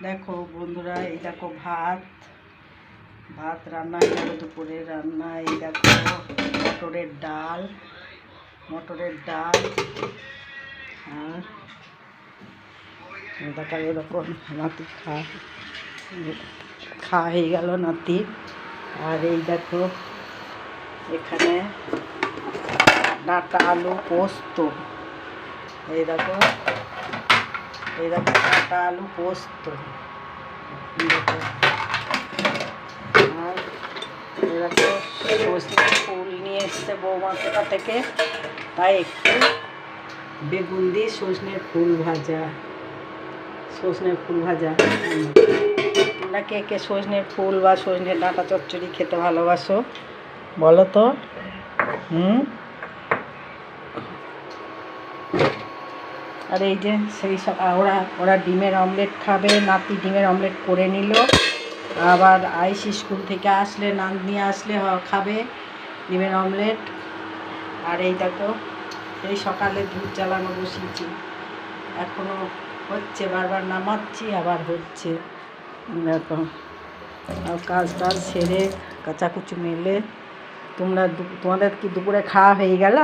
দেখো বন্ধুরা, এই দেখো ভাত রান্না হয়ে গেল, দুপুরের রান্না। এই দেখো মটরের ডাল আর দেখো এরকম নাতি খাওয়া হয়ে গেল নাতি। আর এই দেখো এখানে ডাঁটা আলু পোস্ত। এই দেখো ডাঁটা আলু পোস্ত। আর এরকম সজনে ফুল নিয়ে এসছে বৌমা কোথা থেকে, তাই একটু বেগুন দিয়ে সজনের ফুল ভাজা। তোমরা কে কে সজনের ফুল বা সজনের ডাঁটা চচ্চড়ি খেতে ভালোবাসো বলো তো? আর এই যে সেই সব ওরা ডিমের অমলেট খাবে। নাতি ডিমের অমলেট করে নিল। আবার আইসি স্কুল থেকে আসলে নিয়ে আসলে খাবে ডিমের অমলেট। আর এই দেখো এই সকালে দুধ জ্বালানো বসিয়েছি, এখনও হচ্ছে, বারবার নামাচ্ছি আবার হচ্ছে। দেখো আর কাজ সেরে কাচাকুচি মেলে। তোমাদের কি দুপুরে খাওয়া হয়ে গেল?